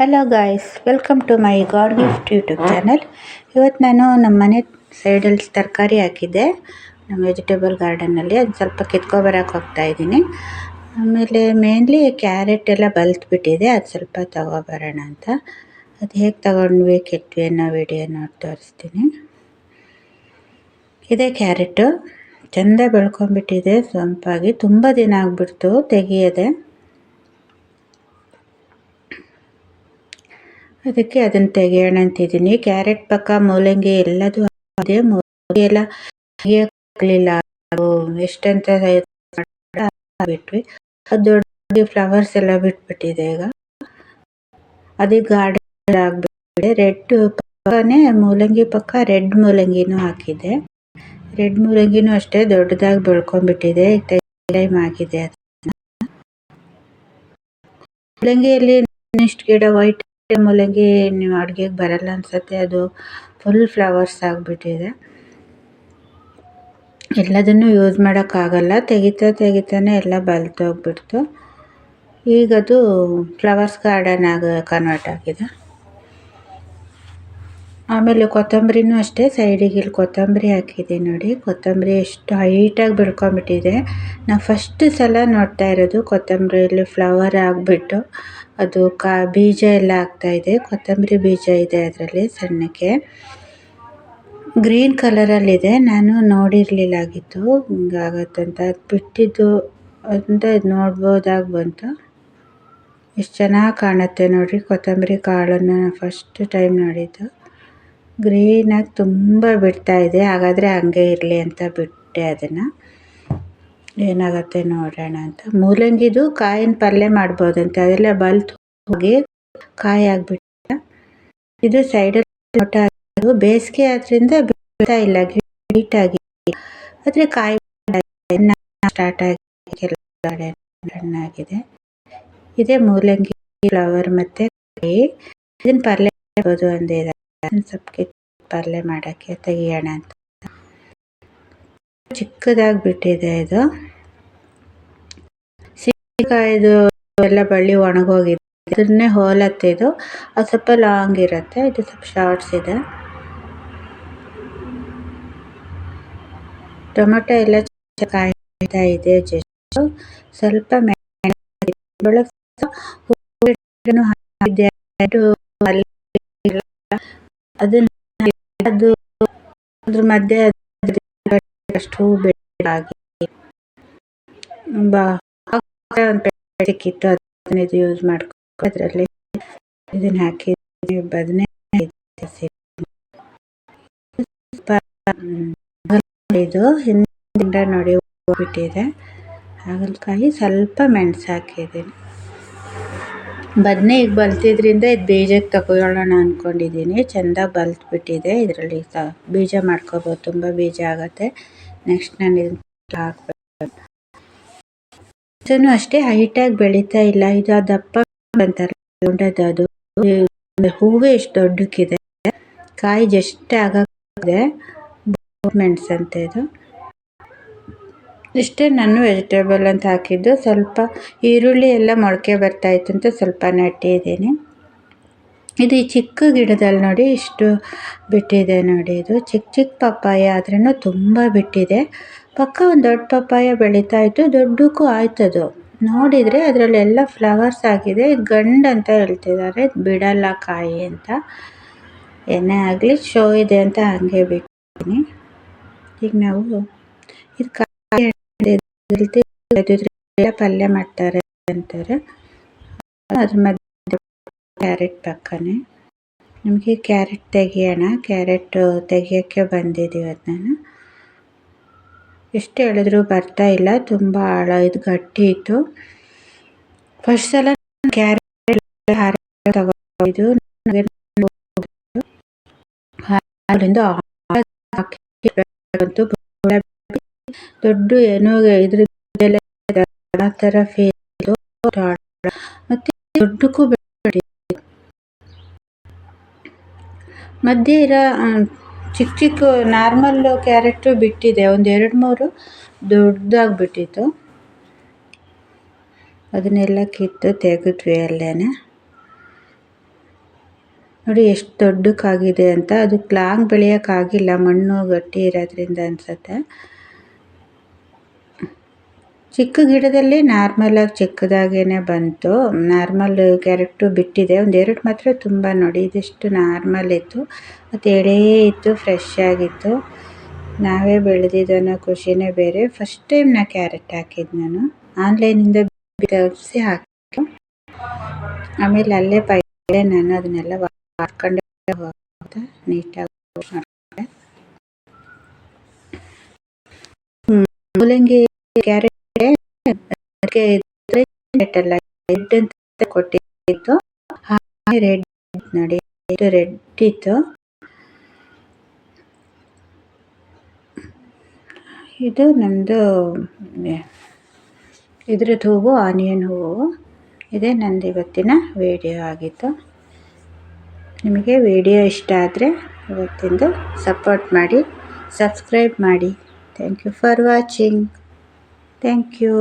Hello guys, welcome to my god gift YouTube channel. ಇವತ್ತು ನಾನು ನಮ್ಮ ಮನೆ ಸೈಡಲ್ಲಿ ತರಕಾರಿ ಹಾಕಿದ್ದೆ, ನಮ್ಮ ವೆಜಿಟೇಬಲ್ ಗಾರ್ಡನ್ನಲ್ಲಿ. ಅದು ಸ್ವಲ್ಪ ಕಿತ್ಕೊಬರಕ್ಕೆ ಹೋಗ್ತಾಯಿದ್ದೀನಿ. ಆಮೇಲೆ ಮೇನ್ಲಿ ಕ್ಯಾರೆಟ್ ಎಲ್ಲ ಬಲ್ತ್ಬಿಟ್ಟಿದೆ, ಅದು ಸ್ವಲ್ಪ ತಗೊಬರೋಣ ಅಂತ. ಅದು ಹೇಗೆ ತಗೊಂಡ್ವಿ ಕೆಟ್ವಿ ಅನ್ನೋ ವಿಡಿಯೋ ನೋಡಿ ತೋರಿಸ್ತೀನಿ. ಇದೇ ಕ್ಯಾರೆಟು ಚೆಂದ ಬೆಳ್ಕೊಂಡ್ಬಿಟ್ಟಿದೆ, ಸೊಂಪಾಗಿ ತುಂಬ ದಿನ ಆಗಿಬಿಡ್ತು ತೆಗಿಯದೆ. ಅದಕ್ಕೆ ಅದನ್ನು ತೆಗೆಯೋಣ ಅಂತಿದ್ದೀನಿ. ಕ್ಯಾರೆಟ್ ಪಕ್ಕ ಮೂಲಂಗಿ ಎಲ್ಲದೂ ಅದೇ ಮೂಲಂಗಿ ಎಲ್ಲ ತೆಗಿಯೋಕ್ಕಾಗಲಿಲ್ಲ, ಎಷ್ಟಂತ ಬಿಟ್ವಿ. ಅದು ದೊಡ್ಡ ಫ್ಲವರ್ಸ್ ಎಲ್ಲ ಬಿಟ್ಬಿಟ್ಟಿದೆ. ಈಗ ಅದೇ ಗಾರ್ಡನ್ ಆಗಿಬಿಟ್ಟಿದೆ. ರೆಡ್ ಪಕ್ಕನೇ ಮೂಲಂಗಿ ಪಕ್ಕ ರೆಡ್ ಮೂಲಂಗಿನೂ ಹಾಕಿದೆ. ರೆಡ್ ಮೂಲಂಗಿನೂ ಅಷ್ಟೇ ದೊಡ್ಡದಾಗಿ ಬೆಳ್ಕೊಂಡ್ಬಿಟ್ಟಿದೆ, ಟೈಮ್ ಆಗಿದೆ. ಮೂಲಂಗಿಯಲ್ಲಿ ಇಷ್ಟು ಗಿಡ ವೈಟ್ ಮೂಲಂಗಿ ನೀವು ಅಡುಗೆಗೆ ಬರಲ್ಲ ಅನ್ಸುತ್ತೆ, ಅದು ಫುಲ್ ಫ್ಲವರ್ಸ್ ಆಗಿಬಿಟ್ಟಿದೆ. ಎಲ್ಲದನ್ನು ಯೂಸ್ ಮಾಡೋಕ್ಕಾಗಲ್ಲ, ತೆಗಿತಾನೆ ಎಲ್ಲ ಬಲ್ತೋಗ್ಬಿಡ್ತು. ಈಗದು ಫ್ಲವರ್ಸ್ ಗಾರ್ಡನ್ ಕನ್ವರ್ಟ್ ಆಗಿದೆ. ಆಮೇಲೆ ಕೊತ್ತಂಬರಿನೂ ಅಷ್ಟೇ, ಸೈಡಿಗೆ ಇಲ್ಲಿ ಕೊತ್ತಂಬರಿ ಹಾಕಿದೆ ನೋಡಿ. ಕೊತ್ತಂಬರಿ ಎಷ್ಟು ಹೈಟಾಗಿ ಬೆಳ್ಕೊಂಬಿಟ್ಟಿದೆ. ನಾವು ಫಸ್ಟ್ ಸಲ ನೋಡ್ತಾ ಇರೋದು ಕೊತ್ತಂಬರಿಯಲ್ಲಿ ಫ್ಲವರ್ ಆಗಿಬಿಟ್ಟು ಅದು ಬೀಜ ಎಲ್ಲ ಆಗ್ತಾಯಿದೆ. ಕೊತ್ತಂಬರಿ ಬೀಜ ಇದೆ ಅದರಲ್ಲಿ ಸಣ್ಣಕ್ಕೆ, ಗ್ರೀನ್ ಕಲರಲ್ಲಿದೆ. ನಾನು ನೋಡಿರಲಿಲ್ಲಾಗಿತ್ತು ಹಿಂಗಾಗತ್ತಂತ. ಅದು ಬಿಟ್ಟಿದ್ದು ಅಂತ ನೋಡ್ಬೋದಾಗಿ ಬಂತು. ಎಷ್ಟು ಚೆನ್ನಾಗಿ ಕಾಣುತ್ತೆ ನೋಡಿರಿ ಕೊತ್ತಂಬರಿ ಕಾಳನ್ನು. ಫಸ್ಟ್ ಟೈಮ್ ನೋಡಿದ್ದು. ಗ್ರೀನಾಗಿ ತುಂಬ ಬಿಡ್ತಾಯಿದೆ, ಹಾಗಾದರೆ ಹಂಗೆ ಇರಲಿ ಅಂತ ಬಿಟ್ಟೆ ಅದನ್ನು. ಏನಾಗುತ್ತೆ ನೋಡೋಣ ಅಂತ. ಮೂಲಂಗಿದು ಕಾಯಿನ ಪಲ್ಯ ಮಾಡ್ಬೋದಂತೆ, ಅದೆಲ್ಲ ಬಲ್ತು ಹೋಗಿ ಕಾಯಿ ಆಗಿಬಿಟ್ಟು. ಇದು ಸೈಡಲ್ಲಿ ತೋಟ, ಬೇಸಿಗೆ ಆದ್ದರಿಂದ ಬಿಡ್ತಾ ಇಲ್ಲ ನೀಟಾಗಿ, ಆದರೆ ಕಾಯಿ ಸ್ಟಾರ್ಟ್ ಆಗಿ ಹಣ್ಣಾಗಿದೆ. ಇದೇ ಮೂಲಂಗಿ ಫ್ಲವರ್ ಮತ್ತು ಕಾಯಿ. ಇದನ್ನು ಪಲ್ಯ ಮಾಡ್ಬೋದು ಅಂದಿದೆ, ಸ್ವಲ್ಪ ಪಲ್ಯ ಮಾಡೋಕ್ಕೆ ತೆಗಿಯೋಣ ಅಂತ. ಚಿಕ್ಕದಾಗಿ ಬಿಟ್ಟಿದೆ ಇದು. ಸೀಗೆಕಾಯಿದು ಎಲ್ಲ ಬಳ್ಳಿ ಒಣಗೋಗಿದೆ, ಇದನ್ನೇ ಹೋಲತ್ತೆ. ಇದು ಅದು ಸ್ವಲ್ಪ ಲಾಂಗ್ ಇರುತ್ತೆ, ಇದು ಸ್ವಲ್ಪ ಶಾರ್ಟ್ಸ್ ಇದೆ. ಟೊಮೆಟೊ ಎಲ್ಲ ಕಾಯ್ತಾ ಇದೆ. ಜಸ್ಟ್ ಸ್ವಲ್ಪ ಅದು ಅದ್ರ ಮಧ್ಯೆ ಅಷ್ಟು ಹೂ ಬೆಳಗಾಗಿ ಸಿಕ್ಕಿತ್ತು, ಅದನ್ನ ಇದು ಯೂಸ್ ಮಾಡ್ಕೊಂಡು ಅದರಲ್ಲಿ ಇದನ್ನು ಹಾಕಿ ಬದನೆ ಇದು ಹಿಂದಿಂದ ನೋಡಿ ಹೋಗ್ಬಿಟ್ಟಿದೆ. ಹಾಗಲಕಾಯಿ ಸ್ವಲ್ಪ ಮೆಣಸು ಹಾಕಿದ್ದೀನಿ. ಬದನೆ ಈಗ ಬಲ್ತಿದ್ರಿಂದ ಇದು ಬೀಜಕ್ಕೆ ತಗೊಳ್ಳೋಣ ಅಂದ್ಕೊಂಡಿದ್ದೀನಿ. ಚೆಂದ ಬಲ್ತ್ಬಿಟ್ಟಿದೆ. ಇದರಲ್ಲಿ ಬೀಜ ಮಾಡ್ಕೋಬೋದು, ತುಂಬ ಬೀಜ ಆಗುತ್ತೆ. ನೆಕ್ಸ್ಟ್ ನಾನು ಇದನ್ನು ಹಾಕ್ಬೇಕು. ಇದನ್ನು ಅಷ್ಟೇ ಹೈಟಾಗಿ ಬೆಳೀತಾ ಇಲ್ಲ, ಇದು ದಪ್ಪ ಅಂತಾರೆ ಅದು. ಹೂವೇ ಎಷ್ಟು ದೊಡ್ಡಕ್ಕಿದೆ, ಕಾಯಿ ಜಸ್ಟ್ ಆಗಿದೆ. ಮೆಣಸು ಅಂತ ಇದು ಇಷ್ಟೇ ನಾನು ವೆಜಿಟೇಬಲ್ ಅಂತ ಹಾಕಿದ್ದು. ಸ್ವಲ್ಪ ಈರುಳ್ಳಿ ಎಲ್ಲ ಮೊಳಕೆ ಬರ್ತಾಯಿತ್ತು ಅಂತ ಸ್ವಲ್ಪ ನೆಟ್ಟಿದ್ದೀನಿ. ಇದು ಈ ಚಿಕ್ಕ ಗಿಡದಲ್ಲಿ ನೋಡಿ ಇಷ್ಟು ಬಿಟ್ಟಿದೆ ನೋಡಿ. ಇದು ಚಿಕ್ಕ ಪಪ್ಪಾಯ ಆದ್ರೂ ತುಂಬ ಬಿಟ್ಟಿದೆ. ಪಕ್ಕ ಒಂದು ದೊಡ್ಡ ಪಪ್ಪಾಯ ಬೆಳೀತಾ ಇತ್ತು, ದೊಡ್ಡಕ್ಕೂ ಆಯ್ತದು. ನೋಡಿದರೆ ಅದರಲ್ಲೆಲ್ಲ ಫ್ಲವರ್ಸ್ ಆಗಿದೆ. ಇದು ಗಂಡು ಅಂತ ಹೇಳ್ತಿದ್ದಾರೆ, ಬಿಡಲ್ಲ ಕಾಯಿ ಅಂತ. ಏನೇ ಆಗಲಿ ಶೋ ಇದೆ ಅಂತ ಹಾಗೆ ಬಿಟ್ಟಿದ್ದೀನಿ. ಈಗ ನಾವು ಇದು ಕಾಯಿ ಪಲ್ಯ ಮಾಡ್ತಾರೆ ಅಂತಾರೆ. ಅದ್ರ ಮಧ್ಯೆ ಕ್ಯಾರೆಟ್ ಪಕ್ಕನೇ ನಮಗೆ ಕ್ಯಾರೆಟ್ ತೆಗಿಯೋಣ. ಕ್ಯಾರೆಟ್ ತೆಗಿಯೋಕ್ಕೆ ಬಂದಿದ್ದೀವಿ. ಅದು ನಾನು ಎಷ್ಟು ಹೇಳಿದ್ರು ಬರ್ತಾ ಇಲ್ಲ, ತುಂಬ ಆಳ ಇದು ಗಟ್ಟಿ ಇತ್ತು. ಫಸ್ಟ್ ಸಲ ಕ್ಯಾರೆಟ್ ತಗೊಂಡಿದ್ದು ದೊಡ್ಡ ಏನೋ ಇದ್ರ ಥರ ಫೇಲ್ ಮತ್ತೆ ದೊಡ್ಡಕ್ಕೂ ಮಧ್ಯೆ ಇರೋ ಚಿಕ್ಕ ನಾರ್ಮಲ್ ಕ್ಯಾರೆಟು ಬಿಟ್ಟಿದೆ. ಒಂದು 2-3 ದೊಡ್ಡದಾಗ್ಬಿಟ್ಟಿತ್ತು, ಅದನ್ನೆಲ್ಲ ಕಿತ್ತು ತೆಗೆದ್ವಿ ಅಲ್ಲೇನೆ. ನೋಡಿ ಎಷ್ಟು ದೊಡ್ಡಕ್ಕಾಗಿದೆ ಅಂತ. ಅದು ಲಾಂಗ್ ಬೆಳೆಯೋಕ್ಕಾಗಿಲ್ಲ, ಮಣ್ಣು ಗಟ್ಟಿ ಇರೋದ್ರಿಂದ ಅನಿಸುತ್ತೆ. ಚಿಕ್ಕ ಗಿಡದಲ್ಲಿ ನಾರ್ಮಲಾಗಿ ಚಿಕ್ಕದಾಗೇ ಬಂತು. ನಾರ್ಮಲ್ ಕ್ಯಾರೆಟು ಬಿಟ್ಟಿದೆ, ಒಂದೆರಡು ಮಾತ್ರ ತುಂಬ ನೋಡಿ ಇದಿಷ್ಟು ನಾರ್ಮಲ್ ಇತ್ತು ಮತ್ತು ಎಳೆ ಇತ್ತು, ಫ್ರೆಶ್ ಆಗಿತ್ತು. ನಾವೇ ಬೆಳೆದಿದ್ದನ್ನೋ ಖುಷಿನೇ ಬೇರೆ. ಫಸ್ಟ್ ಟೈಮ್ ನಾ ಕ್ಯಾರೆಟ್ ಹಾಕಿದ್ದು ನಾನು ಆನ್ಲೈನಿಂದ ತರಿಸಿ ಹಾಕಿ, ಆಮೇಲೆ ಅಲ್ಲೇ ಪೈಲೆ ನಾನು ಅದನ್ನೆಲ್ಲ ಮಾಡ್ಕೊಂಡೆ ಹೋಗ್ತಾ ನೀಟಾಗಿ ಮೂಲಂಗಿ ಕ್ಯಾರೆಟ್ ಎಲ್ಲ ರೆಡ್ ಅಂತ ಕೊಟ್ಟಿತ್ತು. ರೆಡ್ ನೋಡಿ, ರೆಡ್ ಇತ್ತು. ಇದು ನಮ್ಮದು ಇದ್ರದ್ದು ಹೂವು, ಆನಿಯನ್ ಹೂವು. ಇದೇ ನಂದು ಇವತ್ತಿನ ವಿಡಿಯೋ ಆಗಿತ್ತು. ನಿಮಗೆ ವಿಡಿಯೋ ಇಷ್ಟ ಆದರೆ ಇವತ್ತಿಂದು ಸಪೋರ್ಟ್ ಮಾಡಿ, ಸಬ್ಸ್ಕ್ರೈಬ್ ಮಾಡಿ. Thank you for watching. Thank you.